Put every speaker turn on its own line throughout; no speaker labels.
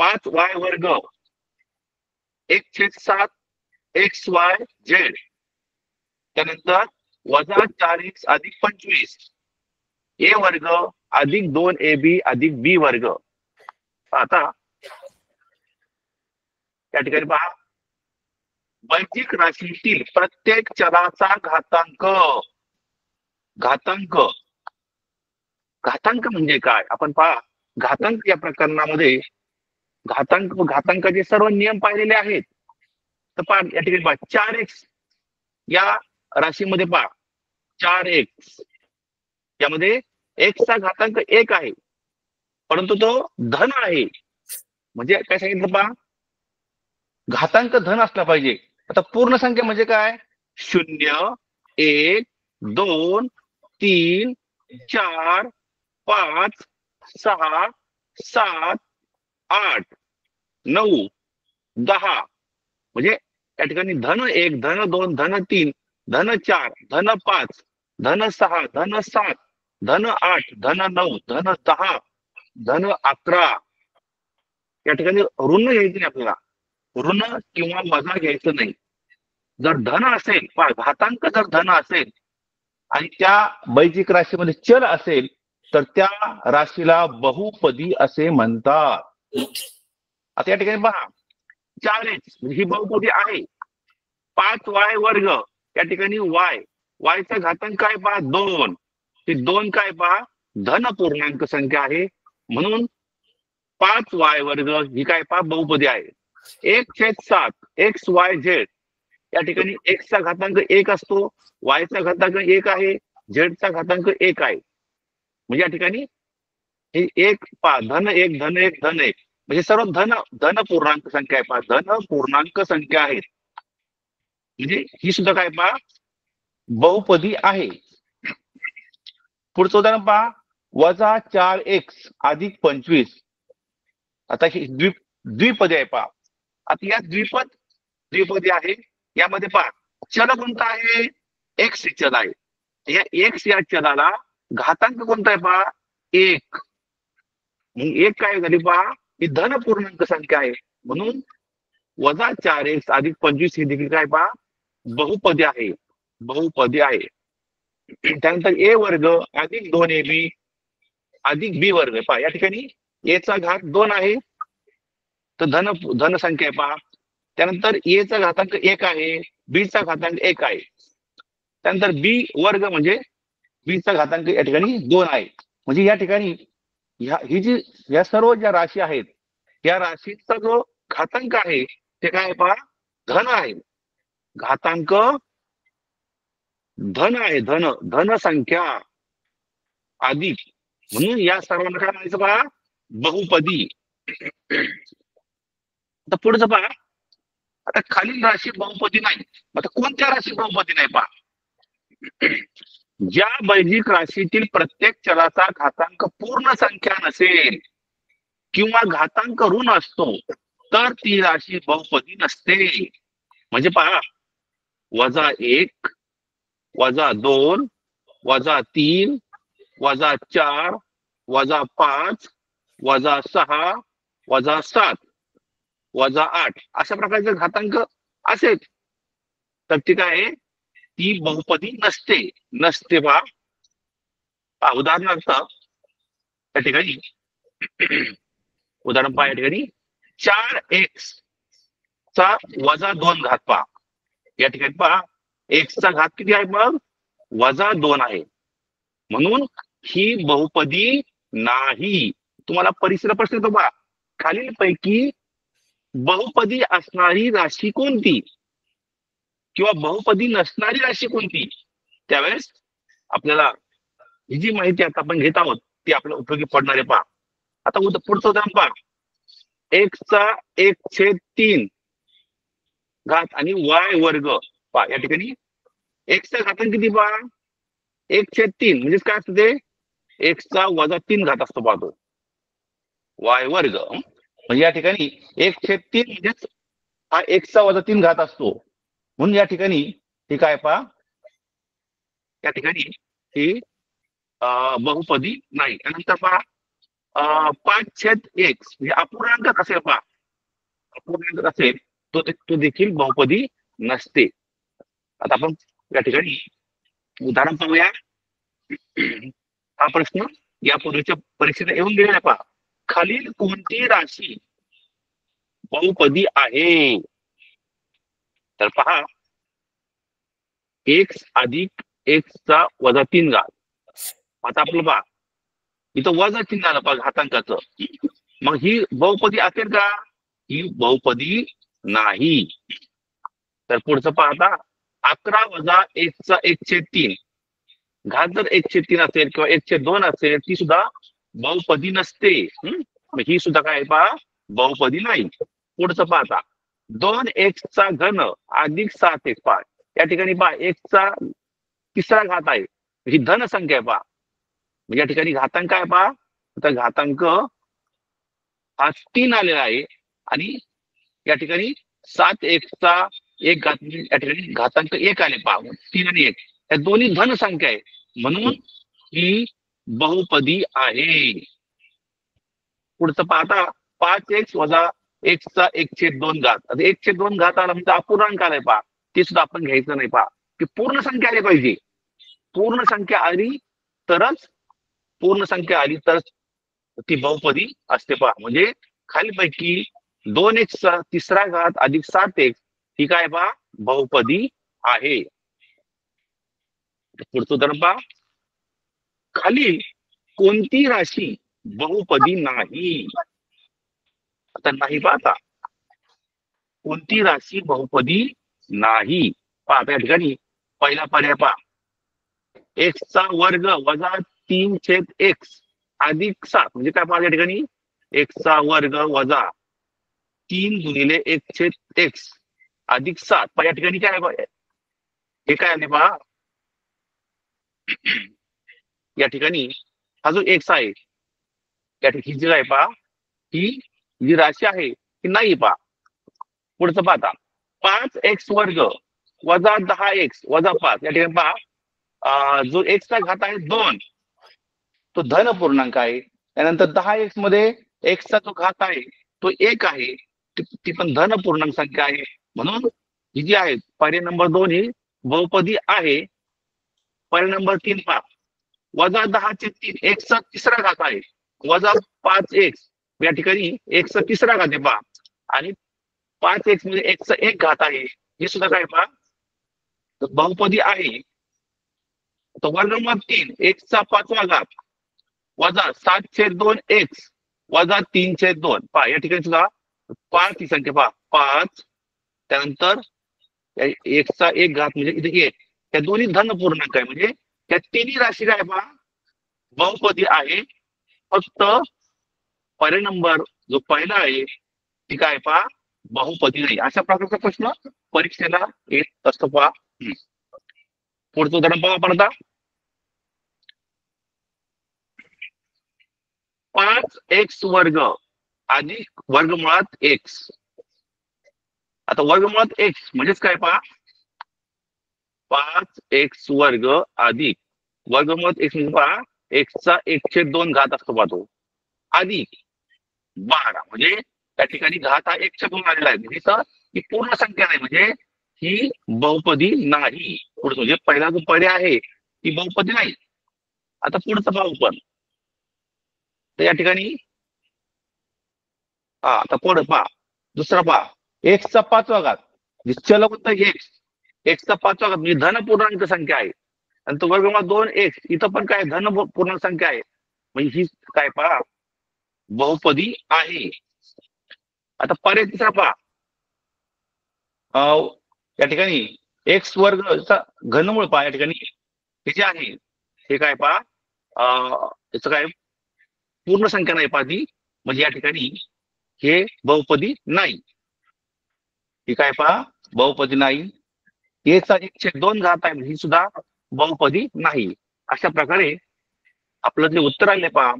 5y² 1/7 xy/z, त्यानंतर -4x + 25 a² + 2ab + b². आता या ठिकाणी पहा, वैदिक राशीतील प्रत्येक चलाचा घातांक. घातांक घातांक म्हणजे काय आपण पहा. घातांक या प्रकरणामध्ये घातांकाचे सर्व नियम पाहिलेले आहेत. तर पहा या ठिकाणी पहा 4x या राशीमध्ये पहा 4x यामध्ये x चा घातांक 1 आहे, परंतु तो धन आहे. म्हणजे काय सांगितलं पहा, घातांक धन असला पाहिजे. आता पूर्ण संख्या म्हणजे काय, 0 1 2 3 4 5 6 7 8 9 10. म्हणजे या ठिकाणी धन 1 धन 2 धन 3 धन 4 धन 5 धन 6 धन 7 धन 8 धन 9 धन 10 धन 11. या ठिकाणी ऋण घ्यायचं नाही आपल्याला, ऋण किंवा वजा घ्यायचं नाही. जर धन असेल, घातांक जर धन असेल आणि त्या वैदिक राशीमध्ये चल असेल तर त्या राशीला बहुपदी असे म्हणतात. आता या ठिकाणी पहा 4x म्हणजे ही बहुपदी आहे. 5y² या ठिकाणी y चा घातांक काय पहा 2. ते 2 काय पहा धन पूर्णांक संख्या आहे, म्हणून 5y² ही काय पहा बहुपदी आहे. 1/7 xy/z या ठिकाणी x चा घातांक 1 असतो, y चा घातांक 1 आहे, z चा घातांक 1 आहे. म्हणजे या ठिकाणी हे 1 पहा धन 1 धन 1 धन 1 म्हणजे सर्व धन पूर्णांक संख्या आहे. पहा धन पूर्णांक संख्या आहेत, म्हणजे ही सुद्धा काय पहा बहुपदी आहे. पुढचं उदाहरण पहा -4x + 25. आता ही द्विपदी आहे पहा. आता या द्विपदी आहे, यामध्ये पहा चल कोणता आहे, x चल आहे. या x या चलाला घातांक कोणता आहे पहा 1. मग 1 काय झाली पहा, ही धन पूर्णांक संख्या आहे, म्हणून -4x + 25 ही देखील काय पहा बहुपदी आहे. बहुपदी आहे. त्यानंतर a² + 2ab + b² पहा या ठिकाणी a चा घात 2 आहे, तर धन संख्या आहे पहा. त्यानंतर a चा घातांक 1 आहे, b चा घातांक 1 आहे. त्यानंतर b² म्हणजे b चा घातांक या ठिकाणी 2 आहे. म्हणजे या ठिकाणी या सर्व ज्या राशी आहेत, या राशीचा जो घातांक आहे ते काय पहा धन आहे. घातांक धन आहे, धन संख्या अधिक, म्हणून या सर्वांना काय म्हणायचं पहा बहुपदी. आता पुढचं पहा, आता खालील राशी बहुपदी नाही. आता कोणत्या राशी बहुपदी नाही पहा, ज्या वैदिक राशीतील प्रत्येक चलाचा घातांक पूर्ण संख्या नसेल किंवा घातांक ऋण असतो तर ती राशी बहुपदी नसते. म्हणजे पहा -1 -2 -3 -4 -5 -6 -7 -8 अशा प्रकारचे घातांक असेल तर ती काय ती बहुपदी नसते पहा. उदाहरणार्थ या ठिकाणी उदाहरण पहा, या ठिकाणी 4x चा -2 घात पहा. या ठिकाणी पहा x चा घात किती आहे, मग -2 आहे, म्हणून ही बहुपदी नाही. तुम्हाला परीक्षेला प्रश्न येतो पहा, खालील पैकी बहुपदी असणारी राशी कोणती किंवा बहुपदी नसणारी राशी कोणती. त्यावेळेस आपल्याला ही जी माहिती आता आपण घेत आहोत ती आपल्याला उपयोगी पडणार आहे पहा. आता पुढचं उदाहरण पहा, x चा 1/3 घात आणि y² पहा. या ठिकाणी x चा घातांक किती पहा 1/3 म्हणजेच काय असतं ते x चा -3 घात असतो पहा तो y². म्हणजे या ठिकाणी 1/3 म्हणजेच हा x चा -3 घात असतो, म्हणून या ठिकाणी हे काय पहा, या ठिकाणी ही बहुपदी नाही. त्यानंतर पहा 5/x म्हणजे अपूर्णांक असेल पहा, अपूर्णांक असेल तो देखील बहुपदी नसते. आता आपण या ठिकाणी उदाहरण पाहूया. हा प्रश्न यापूर्वीच्या परीक्षेला येऊन गेलेला पहा. खालील कोणती राशी बहुपदी आहे? तर पहा, x अधिक x चा वजा 3 घात. आता आपलं पहा, इथं वजा चिन्ह आलं पहा घातांकाचं. मग ही बहुपदी असेल का? ही बहुपदी नाही. तर पुढचं पाहता, 11 वजा 1 चा 1/3 घात जर 1/3 असेल किंवा 1/2 असेल, ती सुद्धा बहुपदी नसते. मग ही सुद्धा काय पहा, बहुपदी नाही. पुढचं पाहता, 2x चा घन अधिक 7x पहा, या ठिकाणी पहा x चा तिसरा घात आहे, ही धन संख्या आहे पहा. म्हणजे या ठिकाणी घातांक आहे पहा, तर घातांक हा 3 आलेला आहे आणि या ठिकाणी 7x चा 1 घात या ठिकाणी घातांक 1 आले पहा, 3 आणि 1 या दोन्ही धन संख्या आहे, म्हणून ही बहुपदी आहे. पुढचं पाहता, 5x वजा x चा 1/2 घात. आता 1/2 घात आला म्हणजे अपूर्णांक आलाय पहा, ते सुद्धा आपण घ्यायचं नाही पहा, की पूर्ण संख्या आली पाहिजे. पूर्ण संख्या आली तरच ती बहुपदी असते पहा. म्हणजे खालीपैकी 2x चा तिसरा घात अधिक 7x ही काय पहा, बहुपदी आहे. पुढचं उदाहरण पहा, खालील कोणती राशी बहुपदी नाही? आता नाही पाहता, कोणती राशी बहुपदी नाही? पहा या ठिकाणी पहिला पर्याय पहा, x चा वर्ग वजा 3/x अधिक 7 म्हणजे काय पहा या ठिकाणी, x चा वर्ग वजा 3 गुणिले 1/x अधिक 7 पहा या ठिकाणी काय आहे, हे काय आले पहा, या ठिकाणी हा जो x आहे या ठिकाणी जी आहे पहा, ही जी राशी आहे ही नाही पहा. पुढचं पाहता, 5x वर्ग वजा 10x वजा 5 या ठिकाणी पहा, जो x चा घात आहे 2 तो धन पूर्णांक आहे. त्यानंतर 10x मध्ये x चा जो घात आहे तो 1 आहे, ती पण धन पूर्णांक संख्या आहे, म्हणून ही जी आहे पर्याय नंबर 2 ही बहुपदी आहे. पर्याय नंबर 3 पहा, वजा 10/3 x चा तिसरा घात आहे वजा 5x या ठिकाणी x चा तिसरा घात आहे पहा, आणि 5x मध्ये x चा 1 घात आहे, हे सुद्धा काय पहा, बहुपदी आहे. तर वर्गमूळ 3 x चा 5वा घात वजा 7/2x वजा 3/2 पहा या ठिकाणी सुद्धा 5 ही संख्या पहा, 5 त्यानंतर x चा 1 घात म्हणजे इथे 1, या दोन्ही धन पूर्णांक आहे, म्हणजे या तिन्ही राशी काय पहा, बहुपदी आहे. फक्त पर्याय नंबर जो पहिला आहे ती काय पहा, बहुपदी नाही. अशा प्रकारचा प्रश्न परीक्षेला येत असतो पहा. पुढचं उदाहरण पहा आपण आता, 5x वर्ग अधिक वर्गमुळात x. आता वर्गमुळात x म्हणजेच काय पहा, 5x वर्ग अधिक वर्गमुळात x म्हणजे पहा, x चा 1/2 घात असतो पहा तो, अधिक 12 म्हणजे त्या ठिकाणी घात हा 1/2 आलेला आहे, म्हणजे ही पूर्ण संख्या नाही, म्हणजे ही बहुपदी नाही. पुढचं म्हणजे पहिला जो पर्याय आहे ती बहुपदी नाही. आता पुढचं पाहू पण, तर या ठिकाणी आता पुढे पहा, दुसरा पहा, x चा 5वा घात चल कोणता x चा 5वा घात म्हणजे धन पूर्णांक संख्या आहे, आणि तो वर्गमुळात 2x इथं पण काय धन पूर्णांक संख्या आहे, म्हणजे ही काय पहा, बहुपदी आहे. आता पर्याय तिसरा पहा, या ठिकाणी x वर्गचा घनमूळ पहा, या ठिकाणी हे जे आहे हे काय पहा, याचं काय पूर्ण संख्या नाही पहा ती, म्हणजे या ठिकाणी हे बहुपदी नाही. ही काय पहा, बहुपदी नाही. चा 1/2 घात आहे, ही सुद्धा बहुपदी नाही. अशा प्रकारे आपलं जे उत्तर आले पहा,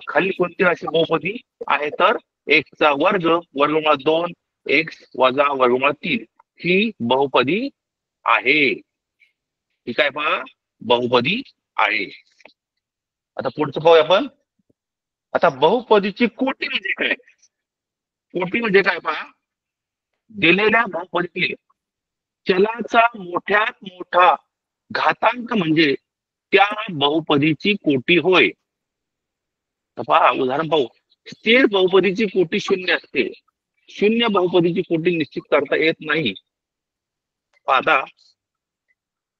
खाली कोणती राशी बहुपदी आहे, तर x चा वर्ग वर्गमुळात 2x वजा वर्गमुळात 3 ही बहुपदी आहे. ही काय पहा, बहुपदी आहे. आता पुढचं पाहूया आपण, आता बहुपदीची कोटी म्हणजे काय? कोटी म्हणजे काय पहा, दिलेल्या बहुपदीतील चलाचा मोठ्यात मोठा घातांक म्हणजे त्या बहुपदीची कोटी होय. तर पहा उदाहरण पाहू. स्थिर बहुपदीची कोटी शून्य असते. शून्य बहुपदीची कोटी निश्चित करता येत नाही. पहा आता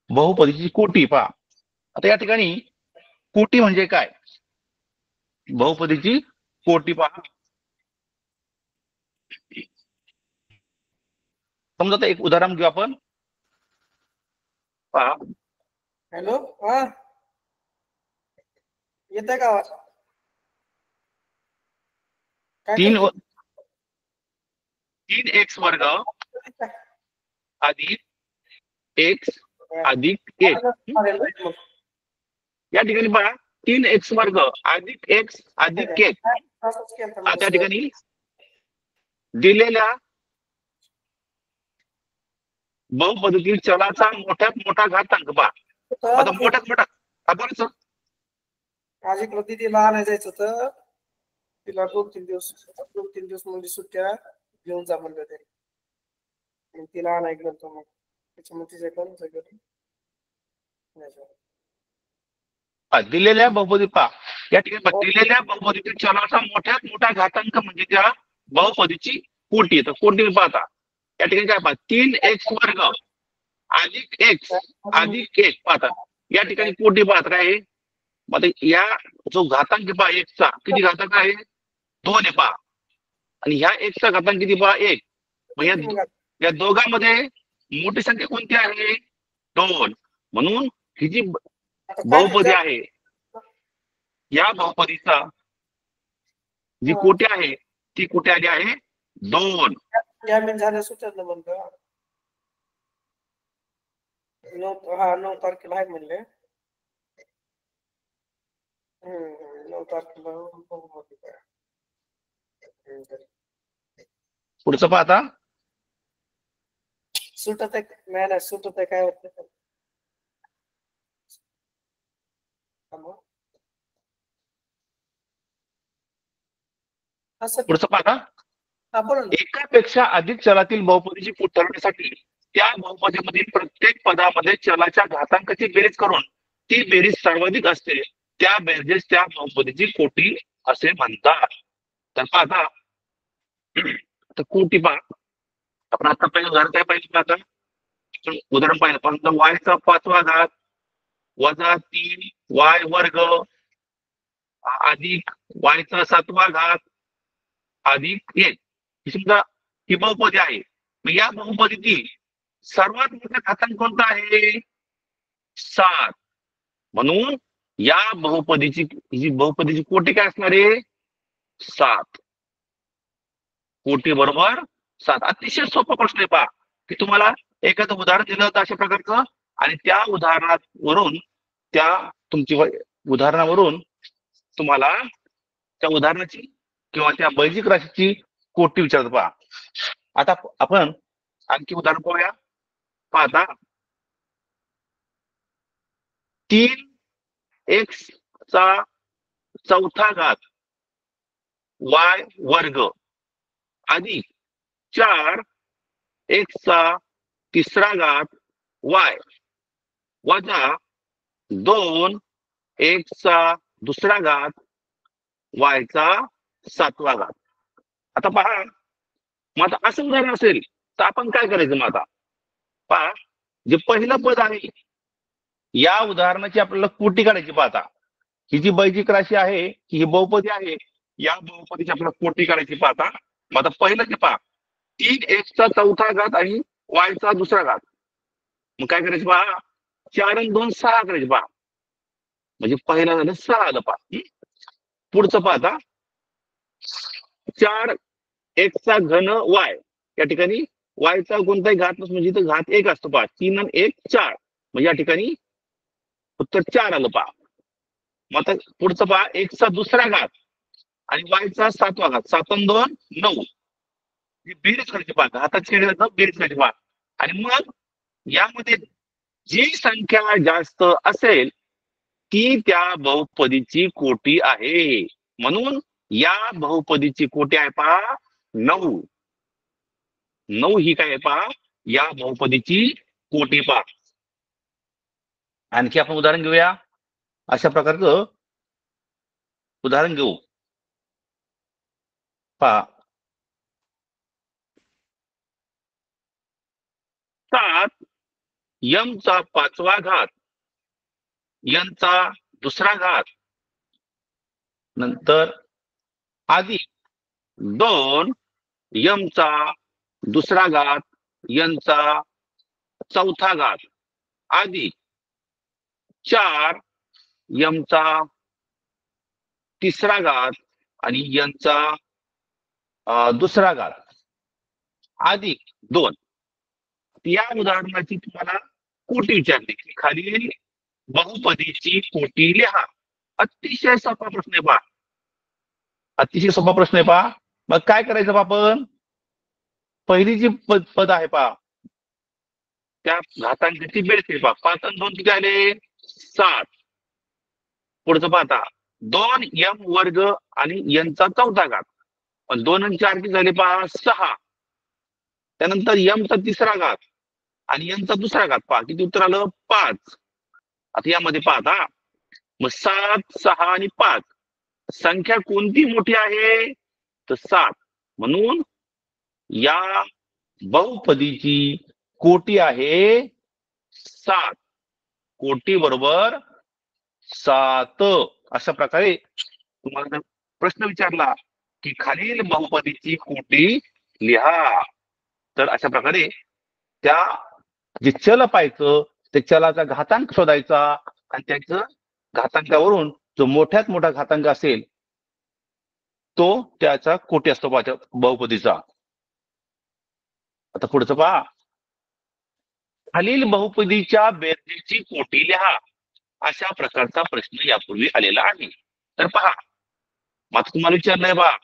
बहुपदीची कोटी पहा. आता या ठिकाणी कोटी म्हणजे काय? बहुपदीची कोटी पहा. समजा आता एक उदाहरण घेऊ आपण. पहा
हॅलो, हा येत का आवाज?
तीन 3x वर्ग अधिक x अधिक 1 या ठिकाणी पहा 3x वर्ग अधिक x अधिक 1. आता या ठिकाणी दिलेल्या बहुपदीतील चलाचा मोठ्यात मोठा घातांक पहा. आता मोठ्यात मोठा आपण
माझी प्रतिती लहान जायचं होतं, तिला 2-3 दिवस म्हणजे सुट्ट्या घेऊन जा म्हणलं ते. तिला आणाय गेलो मग त्याच्यामध्ये
दिलेल्या बहुपदी पहा. या ठिकाणी दिलेल्या बहुपदीतील चलाचा मोठ्यात मोठा घातांक म्हणजे त्या बहुपदीची कोटी. तर कोटी पाहता या ठिकाणी काय पहा 3x वर्ग अधिक x अधिक 1 पाहता. या ठिकाणी कोटी पाहत काय आहे? मग या जो घातांक पहा x चा किती घातांक आहे? 2 आहे पहा. आणि ह्या x चा घातांक किती पहा? 1. मग या दोघांमध्ये मोठी संख्या कोणती आहे? 2. म्हणून ही जी बहुपदी आहे या बहुपदीचा जी कोटी आहे ती कुठे आली आहे? 2.
झाल्या सुचलं म्हणलं. 9 तारखेला आहे म्हणले. 9 तारखेला
पुढचं पाहता
सुटत आहे नाही सुटत आहे काय होत
पुढचं पाहता एकापेक्षा अधिक चलातील बहुपदीची कोटी ठरवण्यासाठी त्या बहुपदीमधील प्रत्येक पदामध्ये चलाच्या घातांकाची बेरीज करून ती बेरीज सर्वाधिक असते त्या बेरजेस त्या बहुपदीची कोटी असे म्हणतात. तर पाहता कोटी पहा. आपण आता पहिलं उदाहरण काय पाहिजे पाहता उदाहरण पाहिलं पण वायचा 5वा घात वजा 3y वर्ग अधिक वायचा 7वा घात अधिक 1 ही समजा ही बहुपदी आहे. मग या बहुपदीतील सर्वात मोठा घातांक कोणता आहे? 7. म्हणून या बहुपदीची ही बहुपदीची कोटी काय असणार आहे? 7. कोटी बरोबर 7. अतिशय सोपा प्रश्न आहे पहा की तुम्हाला एखादं उदाहरण दिलं होतं अशा प्रकारचं आणि त्या उदाहरणावरून उदाहरणावरून तुम्हाला त्या उदाहरणाची किंवा त्या बैजिक राशीची कोटी विचारत पहा. आता आपण आणखी उदाहरण पाहूया. पाहता 3x चा 4था घात y वर्ग अधिक 4x चा 3रा घात y वजा 2x चा 2रा घात y चा 7वा घात. आता पहा मग आता असं उदाहरण असेल तर आपण काय करायचं? मग आता पहा जे पहिलं पद आहे या उदाहरणाची आपल्याला कोटी काढायची. पाहता ही जी बैजिक राशी आहे ही बहुपदी आहे या बहुपदीची आपल्याला कोटी काढायची. पाहता मग आता पहिलं जे पहा 3x चा 4था घात आणि y चा 2रा घात. मग काय करायचं पहा 4 आणि 2 6 करायचे पहा. म्हणजे पहिला झालं 6 आलं पहा. पुढचं पाहता 4x चा घन y या ठिकाणी y चा कोणताही घात नसतो म्हणजे इथं घात 1 असतो पहा. 3 आणि 1 4 म्हणजे या ठिकाणी उत्तर 4 आलं पहा. मग आता पुढचं पहा x चा 2रा घात आणि y चा 7वा घात. 7 आणि 2 9 बेरीज करायची पहा. घाताची बेरीज करायची पहा. आणि मग यामध्ये जी संख्या जास्त असेल ती त्या बहुपदीची कोटी आहे. म्हणून या बहुपदीची कोटी आहे पहा 9. 9 ही काय आहे पहा या बहुपदीची कोटी पहा. आणखी आपण उदाहरण घेऊया. अशा प्रकारचं उदाहरण घेऊ पहा. 7 यम चा 5वा घात n चा 2रा घात नंतर अधिक 2 यम चा 2रा घात n चा 4था घात अधिक 4 यम चा 3रा घात आणि n चा 2रा घात अधिक 2. या उदाहरणाची तुम्हाला कोटी विचारली की खालील बहुपदीची कोटी लिहा. अतिशय सोपा प्रश्न आहे पहा. अतिशय सोपा प्रश्न आहे पहा. मग काय करायचं आपण? पहिली जी पद आहे पहा त्या घातांकाची बेरीज पहा. 5 आणि 2 किती आले? 7. पुढचं पाहता 2 यम वर्ग आणि n चा 4था घात. पण 2 आणि 4 किती झाले पहा? 6. त्यानंतर यम चा 3रा घात आणि n चा 2रा घात पहा किती उत्तर आलं? 5. आता यामध्ये पाहता मग 7, 6 आणि 5 संख्या कोणती मोठी आहे? तर 7. म्हणून या बहुपदीची कोटी आहे 7. कोटी बरोबर 7. अशा प्रकारे तुम्हाला प्रश्न विचारला की खालील बहुपदीची कोटी लिहा, तर अशा प्रकारे त्या जे चल पाहायचं ते चलाचा घातांक शोधायचा आणि त्याचं घातांकावरून जो मोठ्यात मोठा घातांक असेल तो त्याचा कोटी असतो बहुपदीचा. आता पुढचं पहा. खालील बहुपदीच्या बेरजेची कोटी लिहा. अशा प्रकारचा प्रश्न यापूर्वी आलेला आहे. तर पहा मात्र तुम्हाला विचारलंय पहा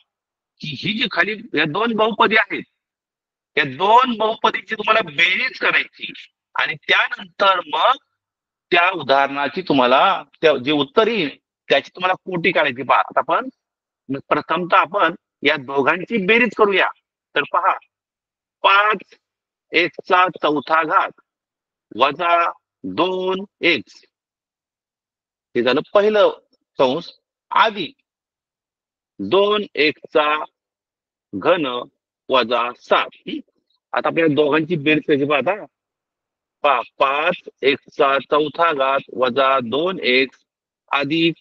की ही जी खाली या 2 बहुपदी आहेत या 2 बहुपदीची तुम्हाला बेरीज करायची आणि त्यानंतर मग त्या उदाहरणाची तुम्हाला जे उत्तर येईल त्याची तुम्हाला कोटी काढायची पहा. आता आपण प्रथमतः आपण या दोघांची बेरीज करूया. तर पहा 5 x चा 4था घात वजा 2x हे झालं पहिलं कंस अधिक 2x चा घन वजा 7. आता आपल्या दोघांची बेरीज कशी पाहता? 5 x चा 4था घात वजा 2x अधिक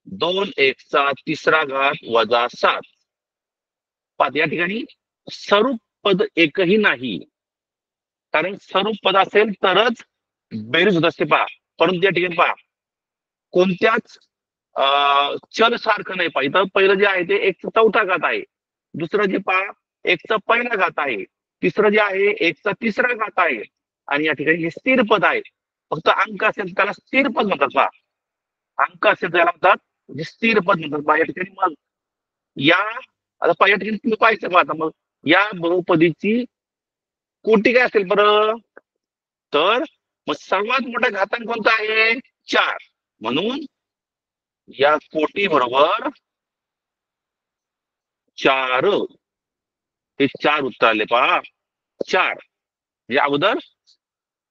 2x चा 3रा घात वजा 7. पाहता या ठिकाणी स्वरूप पद एकही नाही, कारण स्वरूप पद असेल तरच बेरीज होत असते पहा. परंतु या ठिकाणी पहा कोणत्याच चल सारखं नाही पहा. इथं पहिलं जे आहे ते 1 चा 4था घात आहे, दुसरं जे पहा 1 चा पहिला घात आहे, तिसरं जे आहे 1 चा 3रा घात आहे आणि या ठिकाणी हे स्थिर पद आहे. फक्त अंक असेल त्याला स्थिर पद म्हणतात पहा. अंक असेल त्याला म्हणतात म्हणजे स्थिर पद म्हणतात पहा. या ठिकाणी मग या आता या ठिकाणी तुम्ही पाहायचं पहा. मग या बहुपदीची कोटी काय असेल बरं? तर मग सर्वात मोठा घातांक कोणता आहे? 4. म्हणून या कोटी बरोबर 4. हे 4 उत्तर आले पहा. 4 म्हणजे अगोदर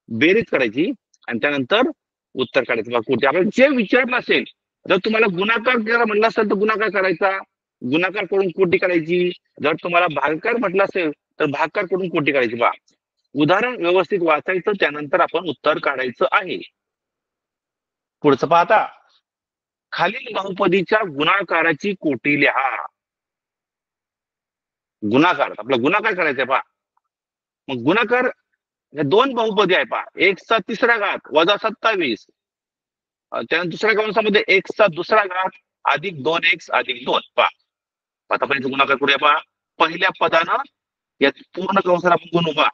बेरीज करायची आणि त्यानंतर उत्तर काढायचं पहा. कोटी आपल्याला जे विचारलं असेल, जर तुम्हाला गुणाकार करायला म्हटलं असेल तर गुणाकार करायचा, गुणाकार करून कोटी करायची. जर तुम्हाला भागाकार म्हटलं असेल तर भागाकार करून कोटी करायची पहा. उदाहरण व्यवस्थित वाचायचं त्यानंतर आपण उत्तर काढायचं आहे. पुढचं पाहता खालील बहुपदीच्या गुणाकाराची कोटी लिहा. गुणाकार आपला गुणाकार करायचा पहा. मग गुणाकार या 2 बहुपदी आहे पहा. 1 चा 3रा घात वजा 27, त्यानंतर दुसऱ्या कंसामध्ये 1 चा 2रा घात अधिक 2x अधिक 2 पहा. आतापर्यंत गुणाकार करूया पहा. पहिल्या पदानं या पूर्ण कंसाला आपण गुणू पहा.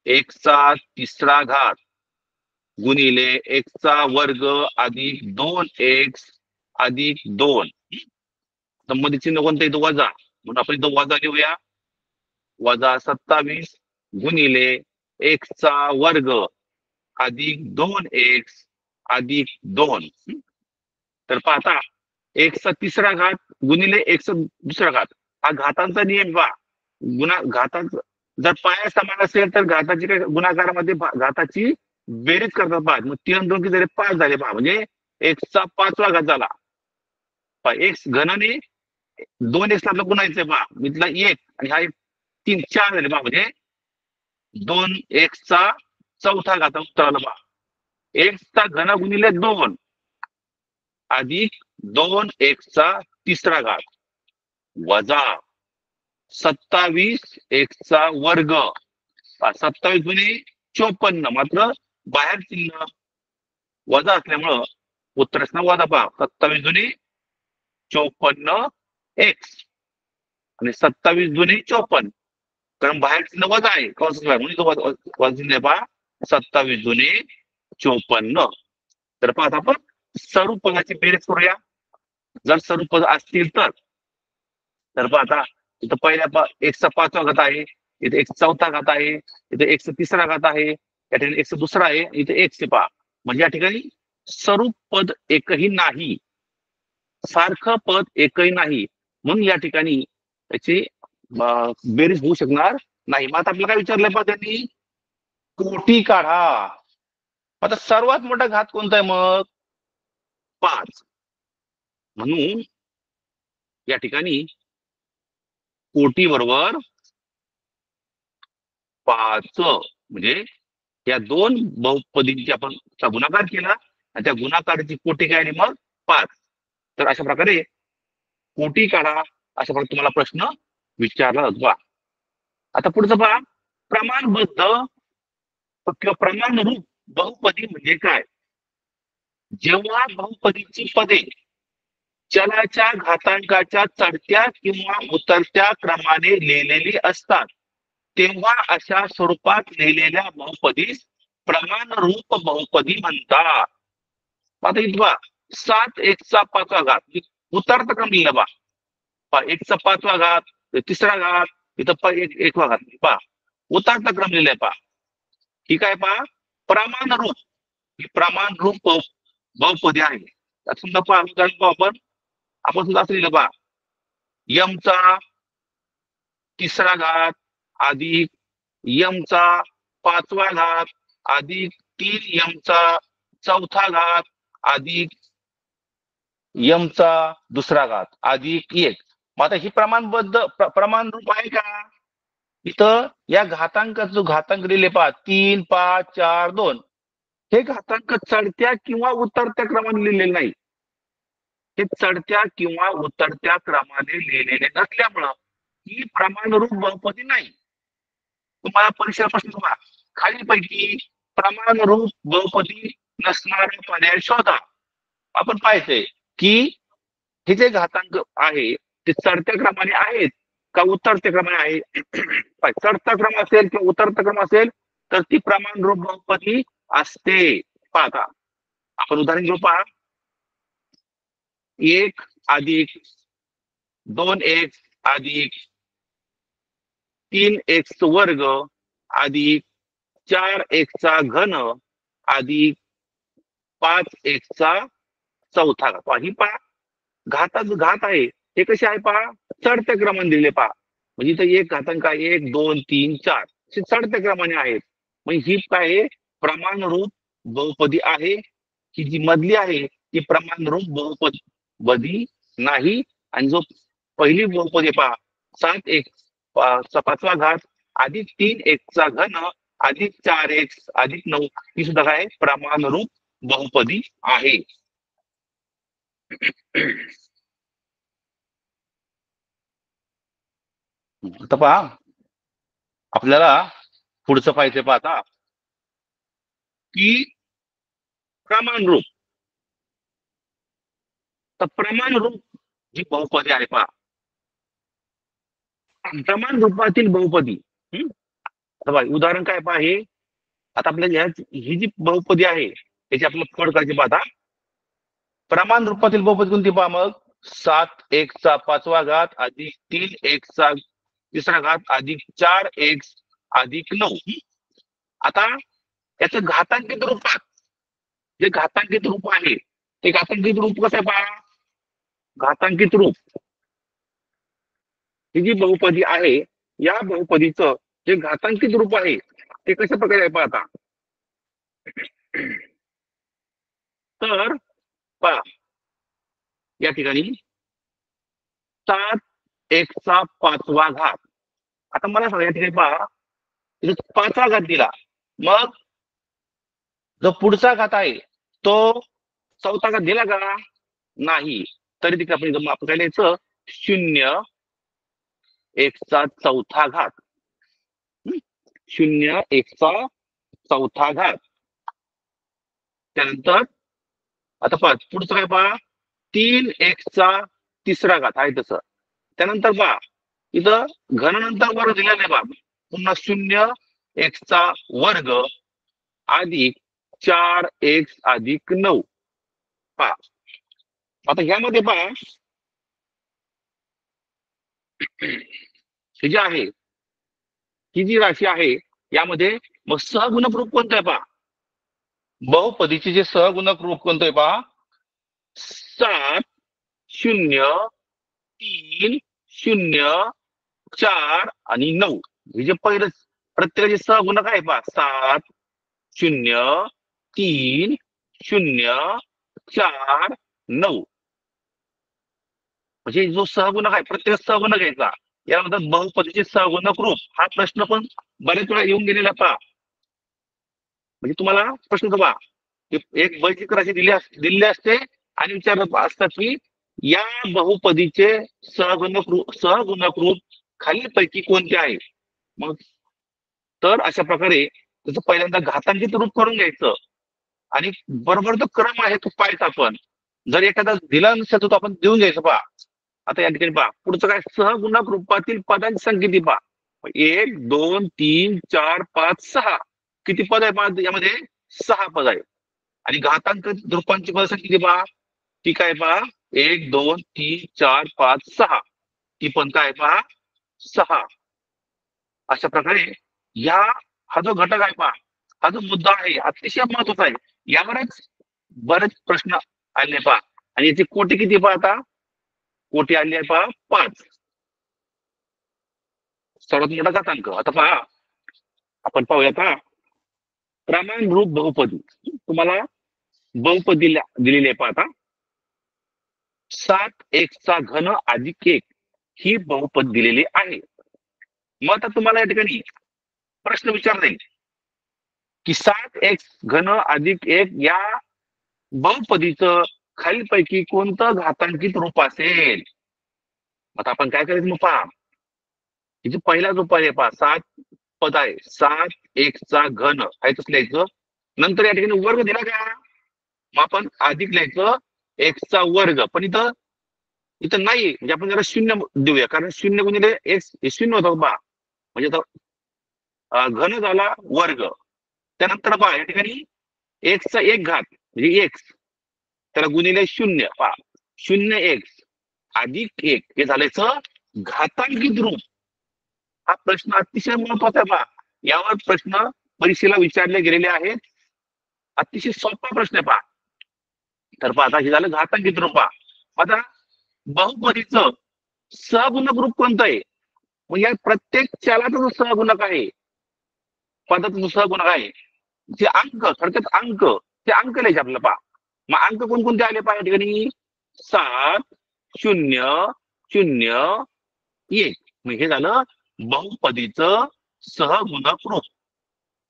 1 चा 3रा घात गुणिले x चा वर्ग अधिक 2x अधिक 2. संबंधित चिन्ह कोणतं येतो? वजा. म्हणून आपण इथं वजा लिहूया. वजा 27 गुणिले x चा वर्ग अधिक 2x अधिक 2. तर पाहता एक्सचा तिसरा घात गुणिले एक्सचा दुसरा घात, हा घातांचा नियम पहा. घातांचा जर पाया समान असेल तर घाताची काय गुणाकारामध्ये घाताची बेरीज करतात पहा. मग 3 आणि 2 किती झाले? 5 झाले पहा. म्हणजे एक्सचा 5वा घात झाला. एक्स घनाने 2x आपला गुणायचंय पहा. इथला 1 आणि हा 3 4 झाले पहा. म्हणजे 2x चा 4था घात उत्तर आलं पहा. एक्सचा घन गुणिले 2 अधिक 2x चा तिसरा घात वजा 27 x चा वर्ग. 27 गुणे 54, मात्र बाहेर चिन्ह वजा असल्यामुळं उत्तर असणं वजा पहा. 27 दुणे 54 x आणि 27 दुणे 54, कारण बाहेर चिन्ह वजा आहे म्हणून तो वजा चिन्ह पहा. 27 दुणे 54. तर पहा आता आपण सर्व पदाची बेरीज करूया. जर सर्व पद असतील तर पहा आता इथं पहिल्या एक्सचा 5वा घात आहे, इथे एक्स 4था घात आहे, इथे एक्सचा तिसरा घात आहे, या ठिकाणी एक्स दुसरा आहे, इथे एक्स पहा. म्हणजे या ठिकाणी सर्व पद एकही नाही, सारखं पद एकही नाही, म्हणून या ठिकाणी त्याची बेरीज होऊ शकणार नाही. मग आता आपल्याला काय विचारलंय पहा त्यांनी? कोटी काढा. आता सर्वात मोठा घात कोणता आहे मग? 5. म्हणून या ठिकाणी कोटी बरोबर 5, म्हणजे या दोन बहुपदींची आपण गुणाकार केला आणि त्या गुणाकाराची कोटी काय आली मग? 5. तर अशा प्रकारे कोटी काढा, अशा प्रकारे तुम्हाला प्रश्न विचारला जातो. आता पुढचं पहा, प्रमाणबद्ध किंवा प्रमाणरूप बहुपदी म्हणजे काय? जेव्हा बहुपदीची पदे चलाच्या घातांकाच्या चढत्या किंवा उतरत्या क्रमाने लिहिलेली असतात, तेव्हा अशा स्वरूपात लिहिलेल्या बहुपदीस प्रमाणरूप बहुपदी म्हणतात. आता इथं पहा, 7 x चा 5वा घात उतरता क्रम लिहिला पहा. x चा 5वा घात, तिसरा घात, इथं 1वा घात पहा, उतरता क्रम लिहिलाय पहा. ही काय पहा? प्रमाणरूप. ही प्रमाणरूप बहुपदी आहे. समजा पहा आपण सुद्धा असं लिहिलं पहा, यम चा तिसरा घात अधिक यम चा 5वा घात अधिक 3m चा 4था घात अधिक यम चा दुसरा घात अधिक 1. मग आता ही प्रमाण रूप आहे का? इथं या घातांकाचा घातांक लिहिले पहा 3, 5, 4, 2, हे घातांक चढत्या किंवा उतरत्या क्रमाने लिहिलेले नाही. हे चढत्या किंवा उतरत्या क्रमाने लिहिलेले नसल्यामुळं ही प्रमाणरूप बहुपदी नाही. तुम्हाला परीक्षा प्रश्न पहा, खालीलपैकी प्रमाणरूप बहुपदी नसणारा पर्याय शोधा. आपण पाहायचंय की हे जे घातांक आहे ते चढत्या क्रमाने आहेत का उतरत्या क्रमाने आहे? चढता क्रम असेल किंवा उतरता क्रम असेल तर ती प्रमाणरूप बहुपदी असते. पाहता आपण उदाहरण घेऊ पहा, 1 अधिक 2x अधिक 3x वर्ग अधिक 4x चा घन अधिक 5x चा 4था घात. ही पहा घाताचं घात आहे, हे कसे आहे पहा? चढत्या क्रमाने दिले पहा. म्हणजे इथं एक घातांक आहे 1, 2, 3, 4 असे चढत्या क्रमाने आहेत. म्हणजे ही काय प्रमाणरूप बहुपदी आहे. ही जी मधली आहे ती प्रमाणरूप बहुपदी नाही. आणि जो पहिली बहुपदी पहा 7x चा 5वा घात अधिक 3x चा घन अधिक 4x अधिक 9, ही सुद्धा काय प्रमाणरूप बहुपदी आहे. आता पहा आपल्याला पुढचं पाहिजे पाहता की प्रमाणरूप. तर प्रमाणरूप जी बहुपदी आहे पहा, प्रमाण रूपातील बहुपदी. उदाहरण काय पहा, हे आता आपल्याला ही जी बहुपदी आहे त्याची आपल्याला फळ करायची पाहता. प्रमाण रूपातील बहुपदी कोणती पहा मग? 7x चा 5वा घात अधिक 3x चा तिसरा घात अधिक 4x अधिक 9. आता याचं घातांकित रूपात जे घातांकित रूप आहे ते घातांकित रूप कसं आहे पहा? घातांकित रूप ही जी बहुपदी आहे, या बहुपदीचं जे घातांकित रूप आहे ते कशा प्रकारे आहे पाहता. तर पहा या ठिकाणी 7x⁵. आता मला सांगा या ठिकाणी पहा, इथे 5वा घात दिला, मग जो पुढचा घात आहे तो 4था घात दिला का नाही, तरी तिथे आपण काय लिहायचं 0x⁴. 0x⁴. त्यानंतर आता पहा पुढचं काय पहा 3x⁻³ आहे तसं. त्यानंतर पहा इथं घन नंतर वर्ग दिला नाही पहा, पुन्हा 0x² अधिक 4x+9. पहा आता ह्यामध्ये पहा ही जी आहे, ही जी राशी आहे यामध्ये मग सहगुणक रूप कोणतं आहे पहा, बहुपदीचे जे सहगुणक रूप कोणतं आहे पहा 7 0 3 0 4 आणि 9. हे जे पहिलं प्रत्येकाचे सहगुणक आहे पहा 7 0 3 0 4 9. म्हणजे जो सहगुणक आहे प्रत्येक सहगुणक घ्यायचा, यानंतर बहुपदीचे सहगुणक रूप. हा प्रश्न पण बरेच वेळा येऊन गेलेला पहा. म्हणजे तुम्हाला प्रश्न पहा एक वैशिक राशी दिलेली असते आणि विचारत असतात की या बहुपदीचे सहगुणक रूप खालीलपैकी कोणते आहे. मग तर अशा प्रकारे त्याचं पहिल्यांदा घातांकित रूप करून घ्यायचं आणि बरोबर तो क्रम आहे तो पाहायचा. आपण जर एखादा दिला नसेल तर तो आपण देऊन घ्यायचं पहा. आता या ठिकाणी पहा पुढचं काय सहगुणक रूपातील पदांची संख्या किती पहा 1 2 3 4 5 6. किती पद आहे पहा यामध्ये 6 पद आहे. आणि घातांकित रूपांची पद संख्या किती पहा, ती काय पहा 1 2 3 4 5 6. ती पण काय पहा 6. अशा प्रकारे हा जो घटक आहे पहा, हा जो मुद्दा आहे अतिशय महत्वाचा आहे. यावरच बरेच प्रश्न आले पहा. आणि याची कोटी किती पहा, आता कोटी आली आहे पहा 5. सर्वात मोठा घातांक. आता पहा आपण पाहूया पहा प्रमाणरूप बहुपदी. तुम्हाला बहुपदी दिलेली आहे पहा आता 7x⁻³ अधिक 1 ही बहुपद दिलेली आहे. मग आता तुम्हाला या ठिकाणी प्रश्न विचारता येईल की 7x⁻³ अधिक 1 या बहुपदीचं खालीलपैकी कोणतं घातांकित रूप असेल. आता आपण काय करायचं मग पहा, इथे पहिला जो पर्याय पहा 7 पद आहे 7x⁻³ आहे तसं लिहायचं. नंतर या ठिकाणी वर्ग दिला का, मग आपण अधिक लिहायचं x². पण इथं नाही, म्हणजे आपण जरा 0 देऊया, कारण 0 गुणिले x हे 0 होतं पहा. म्हणजे आता घन झाला वर्ग. त्यानंतर पहा या ठिकाणी x⁻1 म्हणजे x, त्याला गुणिले 0 पहा 0x अधिक 1 हे झाल्याचं घातांकित रूप. हा प्रश्न अतिशय महत्वाचा आहे पहा. यावर प्रश्न परीक्षेला विचारले गेलेले आहेत. अतिशय सोपा प्रश्न आहे पहा. तर पहा आता हे झालं घातांकित रूप. पहा आता बहुपदीचं सहगुणक रूप कोणतं आहे, मग या प्रत्येक चलाचा जो सहगुणक आहे, पदाचा जो सहगुणक आहे, जे अंक थोडक्यात अंक, ते अंक लिहायचे आपल्याला पहा. मग अंक कोणकोणते आले पहा या ठिकाणी 7 0 0 1. मग हे झालं बहुपदीचं सहगुणक रूप.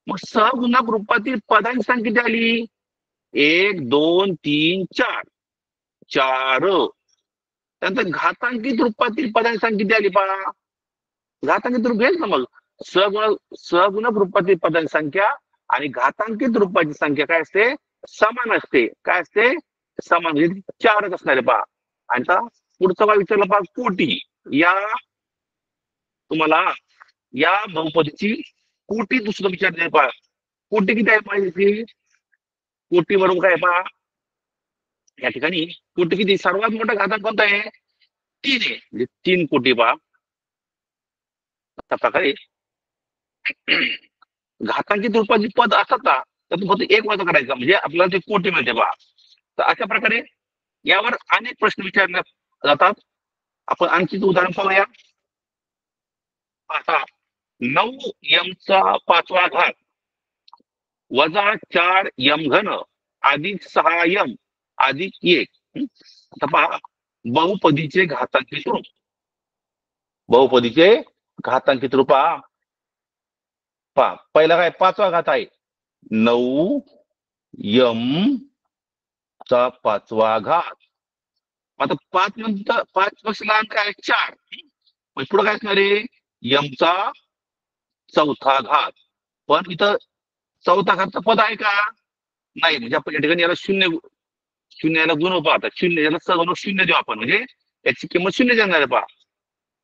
मग सहगुणक रूपातील पदांची संख्या किती आली 1 2 3 4 4. त्यानंतर घातांकित रूपातील पदांची संख्या किती आली पहा, घातांकित रूप घ्यायचं. मग सहगुणक रूपातील पदांची संख्या आणि घातांकित रूपाची संख्या काय असते, समान असते. काय असते, समान, म्हणजे 4च असणारे पहा. आणि आता पुढचा काय विचारलं पहा कोटी. तुम्हाला या बहुपदीची कोटी दुसरं विचारले पहा. कोटी किती आहे पाहिजे, कोटी बरोबर काय पहा या ठिकाणी कोटी किती, सर्वात मोठा घातांक कोणता आहे 3 आहे, म्हणजे 3 कोटी पहा. अशा प्रकारे घातांकित रूपाची पद असतात ना, तर फक्त एक वजा करायचा म्हणजे आपल्याला ते कोटी मिळते पहा. तर अशा प्रकारे यावर अनेक प्रश्न विचारण्यात जातात. आपण आणखी उदाहरण पाहूया. आता 9m चा 5वा घात वजा 4m घन अधिक 6m अधिक 1. आता पहा, बहुपदीचे घातांकित रूप. बहुपदीचे घातांकित रूप पहा. पहिला काय 5वा घात आहे 9m चा 5वा घात. आता 5 नंतर 5 पेक्षा लहान काय 4. पुढे काय असणार आहे m चा 4था घात. पण इथं 4था घातचं पद आहे का नाही. म्हणजे आपण या ठिकाणी याला शून्याला गुणव पाहता. शून्य याला सगळं शून्य देऊ आपण, म्हणजे याची किंमत 0 देणार आहे पहा.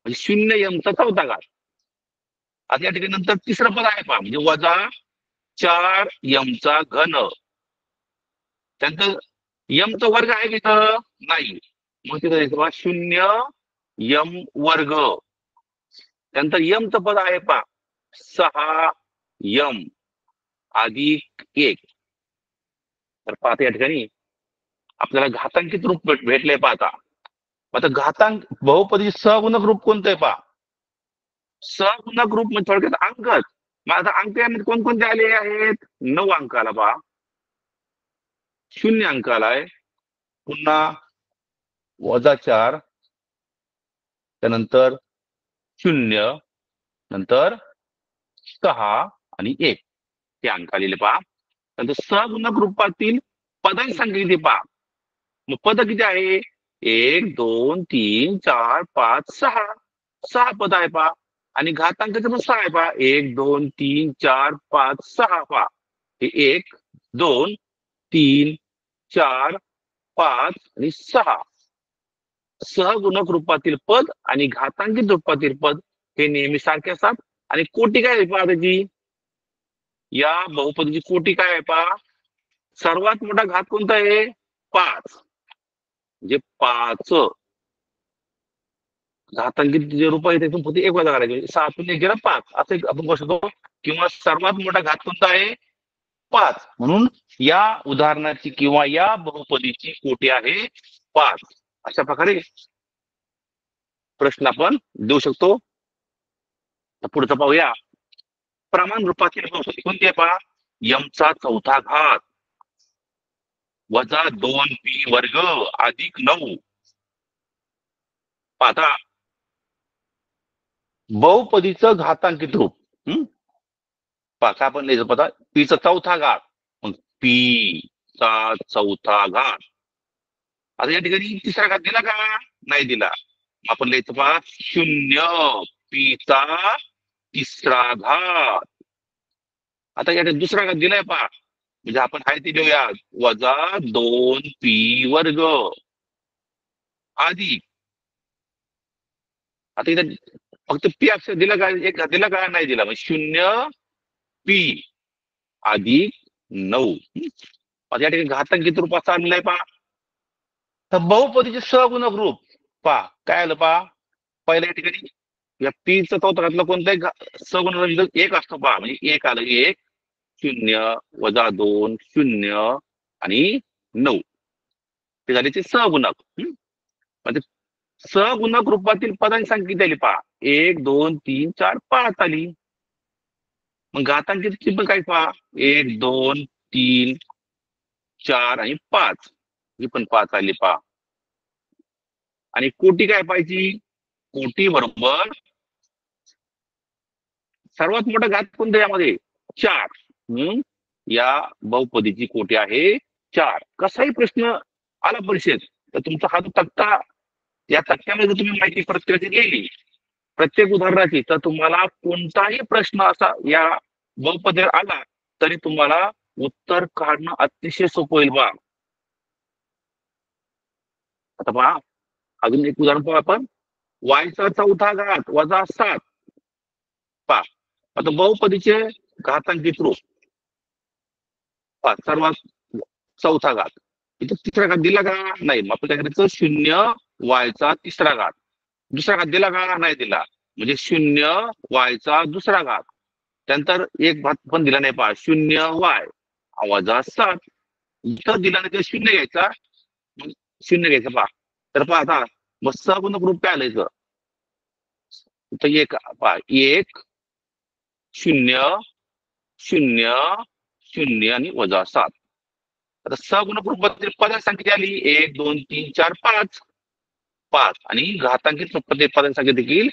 म्हणजे 0m चा 4था घात. आता या ठिकाणी नंतर तिसरं पद आहे पहा, म्हणजे वजा 4m चा घन. त्यानंतर m चा वर्ग आहे तिथं नाही, मग तिथं 0m वर्ग. त्यानंतर m चं पद आहे पहा 6m अधिक 1. तर पाहता या ठिकाणी आपल्याला घातांकित रूप भेटले. पाहता आता घातांक बहुपदी सहगुणक रूप कोणतं आहे पहा. सहगुणक रूप म्हणजे थोडक्यात अंकच. मग आता अंक यामध्ये कोणकोणते आले आहेत 9 अंकाला पहा, 0 अंकाला आहे, पुन्हा वजा 4, त्यानंतर 0, नंतर 6 आणि 1 हे अंक आलेले पहा. नंतर सहगुणक रूपातील पदांची संख्या किती पहा. मग पद किती आहे 1 2 3 4 5 6. 6 पद आहे पहा. आणि घातांकाचं पण 6 आहे पहा. 1 2 3 4 5 6 पहा. हे 1 2 3 4 5 आणि 6. सहगुणक रूपातील पद आणि घातांकित रूपातील पद हे नेहमी सारखे असतात. आणि कोटी काय आहे पहा त्याची. या बहुपदीची कोटी काय आहे पहा. सर्वात मोठा घात कोणता आहे 5. म्हणजे 5 घातांकित जे रूप आहे त्यातून फक्त 1 वजा करायचे. 7 1 गेला 5 असं आपण करू शकतो. किंवा सर्वात मोठा घात कोणता आहे 5. म्हणून या उदाहरणाची किंवा या बहुपदीची कोटी आहे 5. अशा प्रकारे प्रश्न आपण देऊ शकतो. पुढचं पाहूया. प्रमाण रूपातील बहुपदी कोणती आहे पहा. m चा 4था घात वजा 2p वर्ग अधिक 9. पाहता बहुपदीचं घातांकित रूप पाहता आपण लिहायचं पहा. p चा 4था घात, मग p चा 4था घात. आता या ठिकाणी तिसरा घात दिला का नाही दिला. आपण लिहायचं पहा 0 p चा 3रा घात. आता या दुसरा घात दिलाय पहा, म्हणजे आपण आहे ते लिहूया वजा 2p वर्ग अधिक. आता इथं फक्त p अक्षर दिला का, एक घात दिला का नाही दिला. म्हणजे 0p अधिक 9. आता या ठिकाणी घातांकित रूपात आणलंय पहा. तर बहुपदीचे सहगुणक रूप पहा काय आलं पहा. पहिल्या या ठिकाणी या p चा 4था घातला कोणताही सहगुणक 1 असतो पहा. म्हणजे 1 आलं 1 0 वजा 2 0 आणि 9 ते झाले ते सहगुणक. म्हणजे सहगुणक रूपातील पदांची संख्या किती आली पहा. 1 2 3 4 5 आली. मग घातांकितची पण काय पहा 1 2 3 4 आणि 5 ही पण 5 आली पहा. आणि कोटी काय पाहिजे. कोटी बरोबर सर्वात मोठा घात कोणता यामध्ये 4. या बहुपदीची कोटी आहे 4. कसाही प्रश्न आला परीक्षेत तर तुमचा हा जो तक्ता, या तक्त्यामध्ये जर तुम्ही माहिती प्रत्येकाची गेली प्रत्येक उदाहरणाची, तर तुम्हाला कोणताही प्रश्न असा या बहुपदीवर आला तरी तुम्हाला उत्तर काढणं अतिशय सोपं होईल बा. आता पहा अजून एक उदाहरण पाहू आपण. y चा 4था घात वजा 7 पहा. आता बहुपदीचे घातांकित रूप पहा. सर्वात 4था घात इथं 3रा घात दिला का नाही. मग आपण काय करायचं 0 y चा 3रा घात. दुसरा घात दिला का नाही दिला. म्हणजे 0 y चा 2रा घात. त्यानंतर एक घात पण दिला नाही पहा 0 y वजा 7. इथं दिला नाही तर 0 घ्यायचा, 0 घ्यायचा पहा. तर पहा आता मग सगुणक रूप काय आलं इथं? इथं एक पहा, 1 0 0 0 आणि -7. आता सगुणक रूपातील पदांची संख्या किती आली? 1 2 3 4 5 5 आणि घातांकित रूपातील पदांची संख्या देखील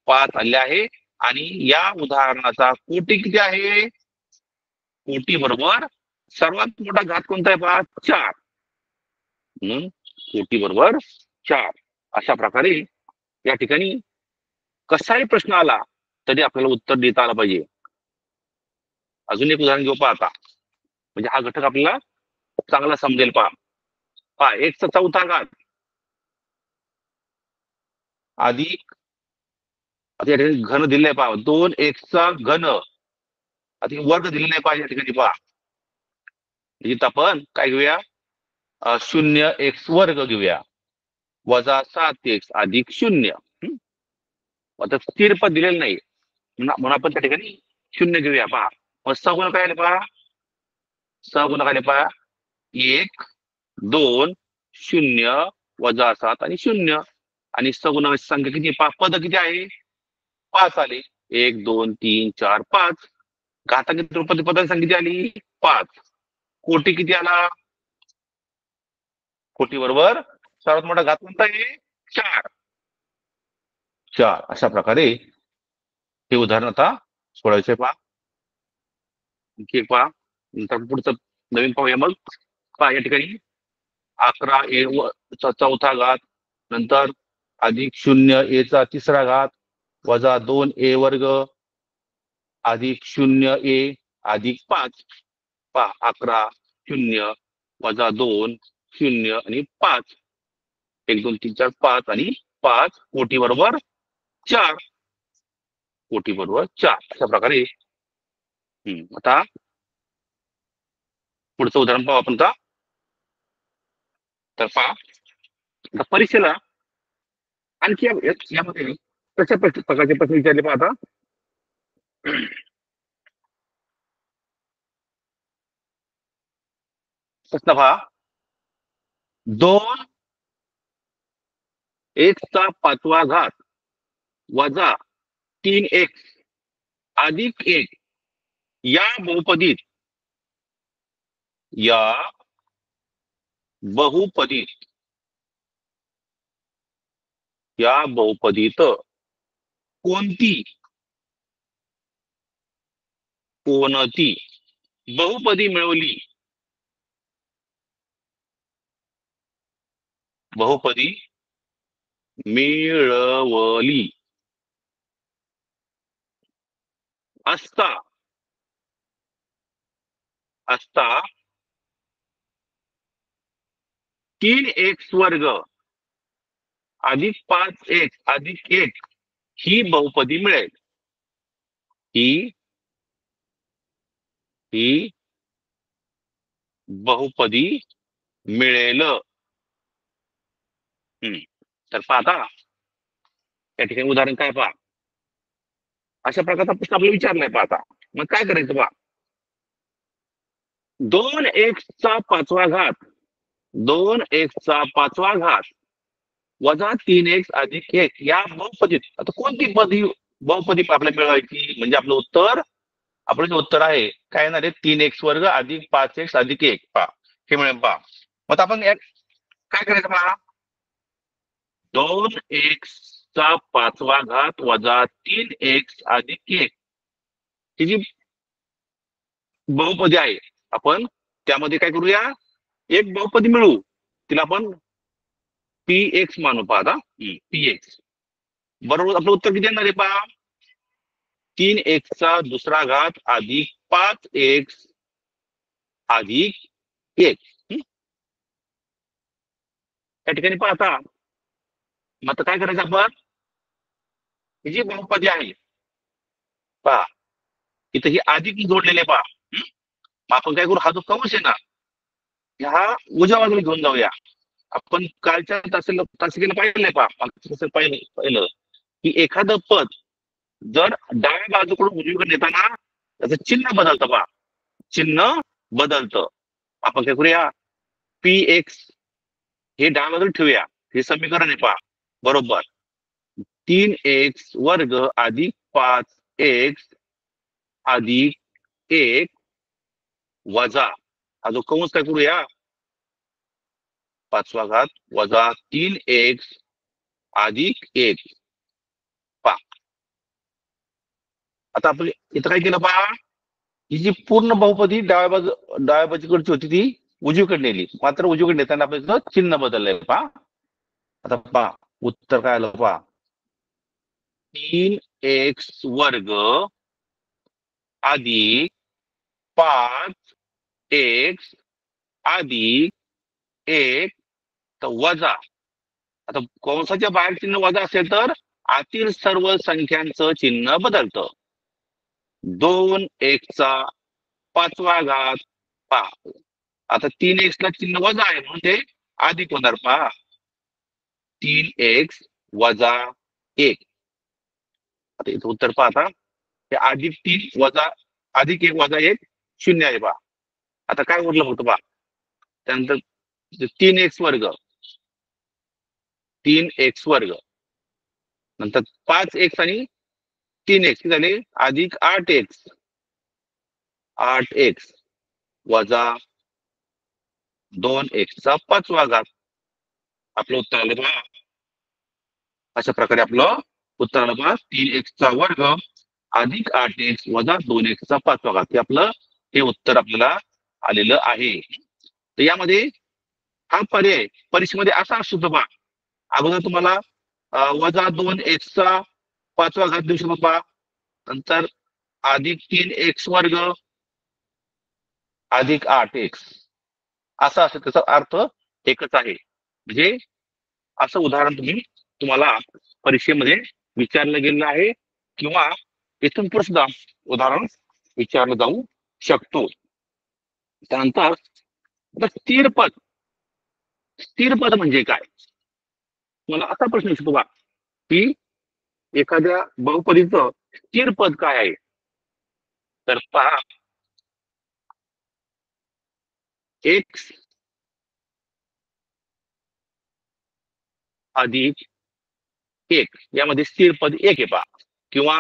5 आले आहे. आणि या उदाहरणाचा कोटी किती आहे? कोटी बरोबर सर्वात मोठा घात कोणता आहे पहा? 4. म्हणून कोटी बरोबर 4. अशा प्रकारे या ठिकाणी कसाही प्रश्न आला तरी आपल्याला उत्तर देता आलं पाहिजे. अजून एक उदाहरण घेऊ पहा आता, म्हणजे हा घटक आपल्याला चांगला समजेल. पहा 1/4 घात अधिक, आता या ठिकाणी घन दिलेलं आहे पहा, 2x घन अधिक वर्ग दिलेला नाही पाहिजे. या ठिकाणी पहा, इथं आपण काय घेऊया? 0x वर्ग घेऊया वजा 7x अधिक 0. आता स्थिर पद दिलेलं नाही म्हणून आपण त्या ठिकाणी 0 घेऊया. पहा मग सगुणक काय आले पहा? सगुणक आले पहा 1 2 0 वजा 7 आणि 0. आणि सगुणकाची संख्या किती? पद किती आहे? 5 आले. 1 2 3 4 5. घातांकित रूपातील पदांची संख्या किती आली? 5. कोटी किती आला? कोटी बरोबर सर्वात मोठा घात कोणता आहे? 4. 4. अशा प्रकारे हे उदाहरण आता सोडायचे. पहा आणखी एक पहा, नंतर पुढचं नवीन पाहूया. मग पहा या ठिकाणी 11a घात नंतर अधिक 0a तिसरा घात वजा 2a वर्ग अधिक 0a अधिक 5. पहा 11 0 वजा 2 0 आणि 5. 1 2 3 4 5 आणि 5. कोटी बरोबर 4. कोटी बरोबर 4. अशा प्रकारे आता पुढचं उदाहरण पाहू आपण. आता तर पहा परीक्षेला आणखी यामध्ये कशा प्रकारचे प्रश्न विचारले पाहता. प्रश्न पहा, 2x5 घात वजा 3x अधिक 1 या बहुपदीत कोणती बहुपदी मिळवली? बहुपदी मिळवली असता 3x वर्ग अधिक 5x अधिक 1 ही बहुपदी मिळेल. ही बहुपदी मिळेल. तर पहा आता या ठिकाणी उदाहरण काय पहा, अशा प्रकारचा प्रश्न आपल्याला विचारलाय. पाहता मग काय करायचं पहा, 2x5 घात 2x5 घात वजा 3x अधिक 1 या बहुपदीत आता कोणती बहुपदी आपल्याला मिळवायची? म्हणजे आपलं जे उत्तर आहे काय येणार आहे? 3x वर्ग अधिक 5x अधिक 1 पहा हे मिळेल. पहा मग आपण काय करायचं पहा, 2x5 घात वजा 3x अधिक 1 ही जी बहुपदी आहे आपण त्यामध्ये काय करूया? एक बहुपदी मिळवू, तिला आपण px मानू. पाहता px बरोबर आपलं उत्तर किती येणार आहे पहा, 3x घात अधिक 5x अधिक 1. या ठिकाणी पाहता मग आता काय करायचं आपण, ही जी बहुपदी आहे पहा इथं ही अधिक जोडलेले पहा. आपण काय करू, हा जो कंस आहे ना ह्या उजव्या बाजूला घेऊन जाऊया. आपण कालच्या तासिकेला पाहिलंय पहा, पाहिलं की एखादं पद जर डाव्या बाजूकडून उजवीकडे नेताना त्याचं चिन्ह बदलतं पहा, चिन्ह बदलतं. आपण काय करूया, px हे डाव्या बाजूला ठेवूया. हे समीकरण आहे पहा, बरोबर 3x² अधिक 5x अधिक 1 वजा हा जो कंस काय करूया 5वा घात वजा 3x अधिक 1 पा आता आपण इथं काय केलं पहा ही जी पूर्ण बहुपदी डाव्या बाजूकडची होती ती उजवीकडे नेली मात्र उजवीकडे नेताना आपण इथं चिन्ह बदललंय पहा आता पहा उत्तर काय आलं पहा 3x² अधिक 5x अधिक 1 तर वजा आता कंसाच्या बाहेर चिन्ह वजा असेल तर आतील सर्व संख्यांचं चिन्ह बदलतं 2x चा 5वा घात पहा आता 3x ला चिन्ह वजा आहे म्हणून ते अधिक होणार पहा 3x वजा 1 आता इथं उत्तर पहा आता हे अधिक 3 वजा अधिक 1 वजा 1 0 आहे पहा आता काय उरलं होतं पहा त्यानंतर 3x² 3x² नंतर 5x आणि 3x झाले अधिक 8x 8x वजा 2x चा 5वा घात आपलं उत्तर आलं पहा अशा प्रकारे आपलं उत्तर आलं पहा 3x² अधिक 8x वजा 2x चा 5वा घात हे आपलं हे उत्तर आपल्याला आलेलं आहे तर यामध्ये हा पर्याय परीक्षेमध्ये असा असू शकतो पहा अगोदर तुम्हाला वजा 2x चा 5वा घात देऊ शकतो पहा नंतर अधिक 3x² अधिक 8x असा असेल त्याचा अर्थ एकच आहे म्हणजे असं उदाहरण तुम्हाला परीक्षेमध्ये विचारलं गेलेलं आहे किंवा इथून पुढे सुद्धा उदाहरण विचारलं जाऊ शकतो त्यानंतर स्थिर पद म्हणजे काय मला असा प्रश्न विचारतो बा की एखाद्या बहुपदीचं स्थिर पद काय आहे तर पहा x अधिक 1 यामध्ये स्थिर पद 1 आहे पहा किंवा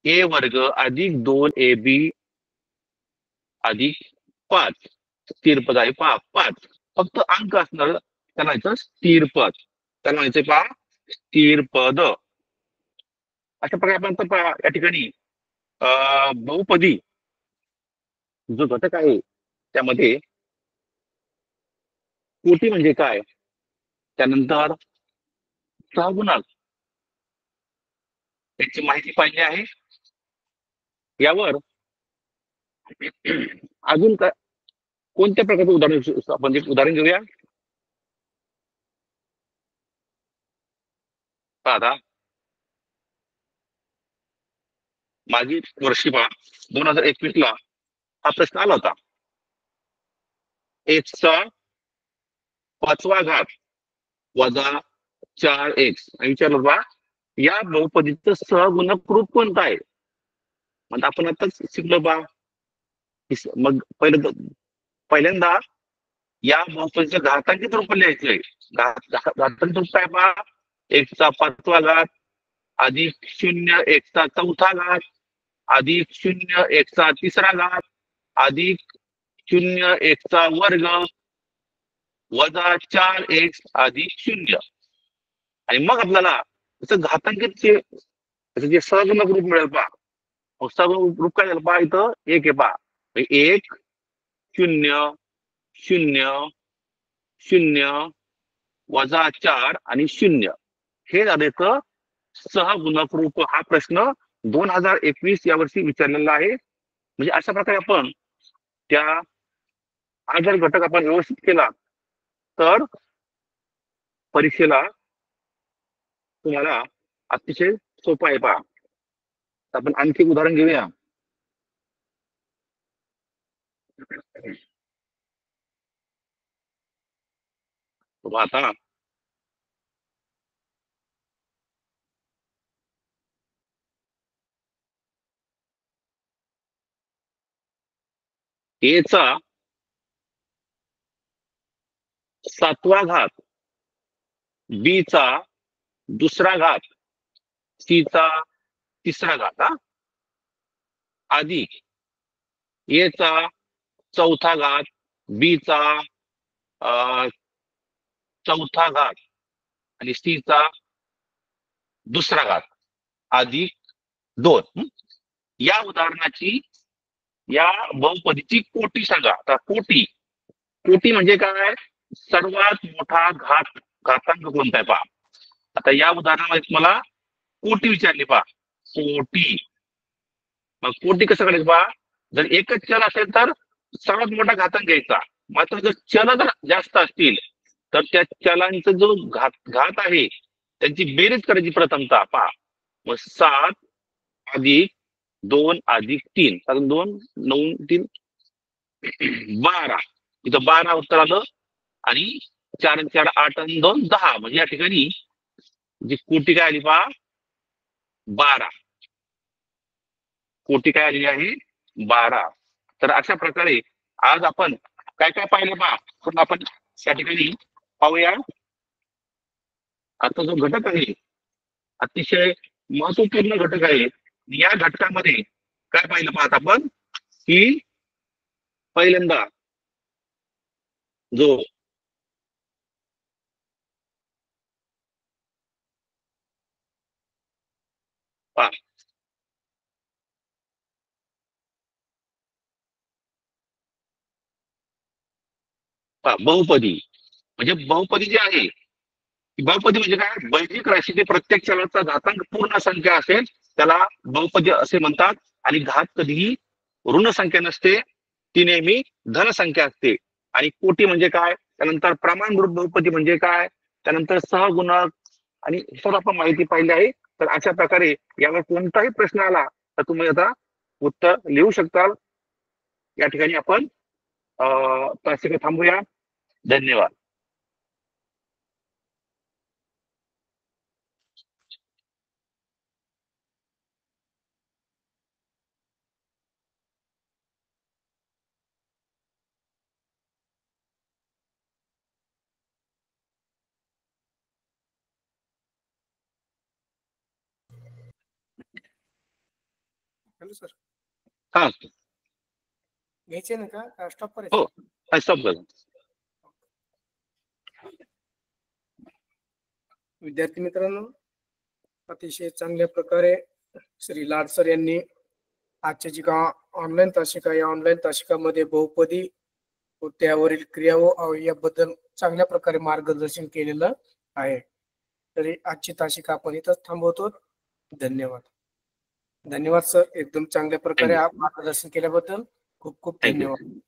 a² अधिक 2ab अधिक 5 स्थिर पद आहे पहा 5 फक्त अंक असणार त्याला म्हणायचं स्थिर पद त्याला म्हणायचं पहा स्थिर पद अशा प्रकारे आपण पहा या ठिकाणी बहुपदी जो घटक आहे त्यामध्ये कोटी म्हणजे काय त्यानंतर सहगुणक त्याची माहिती पाहिजे आहे यावर अजून काय कोणत्या प्रकारचं उदाहरण आपण एक उदाहरण घेऊया आता मागील वर्षी पहा 2021 ला हा प्रश्न आला होता x चा 5वा घात वजा 4x आणि विचारलं बा या बहुपदीचं सहगुणक रूप कोणतं आहे मग आपण आताच शिकलो बा मग पहिल्यांदा या बहुपदीचं घातांकित रूप लिहायचंय घातांकित रूप काय पहा x चा 5वा घात अधिक 0 x चा 4था घात अधिक 0 x चा 3रा घात अधिक 0 x चा वर्ग वजा 4x अधिक 0 आणि मग आपल्याला त्याचं घातांकितचे जे सहगुणक रूप मिळेल पहा सहगुणक रूप काय झालं पहा इथं 1 आहे पहा 1 0 0 0 वजा 4 आणि 0 हे झाले तर सहगुणक रूप हा प्रश्न 2021 या वर्षी विचारलेला आहे म्हणजे अशा प्रकारे आपण त्या हा जर घटक आपण व्यवस्थित केला तर परीक्षेला तुम्हाला अतिशय सोपा आहे पहा आपण आणखी उदाहरण घेऊया आता a चा 7वा घात b चा दुसरा घात सी चा तिसरा घात अधिक ए चा चौथा घात बी चा चौथा घात आणि सी चा दुसरा घात अधिक 2. या उदाहरणाची या बहुपदीची कोटी सांगा. आता कोटी म्हणजे काय? सर्वात मोठा घातांक कोणता आहे पहा. आता या उदाहरणामध्ये मला कोटी विचारली पहा. कोटी, मग कोटी कसं काढायचं पहा. जर एकच चल असेल तर सर्वात मोठा घातांक घ्यायचा. मात्र जर चल जर जास्त असतील तर त्या चलांचा जो घात आहे त्यांची बेरीज करायची प्रथमतः पहा. मग 7 अधिक 2 अधिक 3, 2 9 3 12. इथं 12 उत्तर आलं आणि 4 आणि 4 8 आणि 2 10. म्हणजे या ठिकाणी जी कोटी काय आली पहा 12. कोटी काय आलेली आहे 12. तर अशा प्रकारे आज आपण काय काय पाहिलं पहा. पण आपण या ठिकाणी पाहूया. आता जो घटक आहे अतिशय महत्वपूर्ण घटक आहे. या घटकामध्ये काय पाहिलं पाहत आपण की पहिल्यांदा जो बहुपदी म्हणजे बहुपदी जी आहे बहुपदी म्हणजे काय? बैजिक राशीचे प्रत्येक चलाचा घातांक पूर्ण संख्या असेल त्याला बहुपदी असे म्हणतात. आणि घात कधीही ऋण संख्या नसते, ती नेहमी धन संख्या असते. आणि कोटी म्हणजे काय? त्यानंतर प्रमाणभूत बहुपदी म्हणजे काय? त्यानंतर सहगुणक आणि सर्व आपण माहिती पाहिली आहे. तर अशा प्रकारे यावर कोणताही प्रश्न आला तर तुम्ही आता उत्तर लिहू शकता. या ठिकाणी आपण तासिका थांबूया. धन्यवाद.
हॅलो सर,
हा
घ्यायचे ना का स्टॉप
हो
करायचं?
स्टॉप करा.
विद्यार्थी मित्रांनो, अतिशय चांगल्या प्रकारे श्री लाड सर यांनी आजची जी का ऑनलाईन तासिका या ऑनलाईन तासिकामध्ये बहुपदी व त्यावरील क्रिया व याबद्दल चांगल्या प्रकारे मार्गदर्शन केलेलं आहे. तरी आजची तासिका आपण इथंच थांबवतो. धन्यवाद. धन्यवाद सर, एकदम चांगल्या प्रकारे मार्गदर्शन केल्याबद्दल खूप खूप
थँक्यू.
धन्यवाद.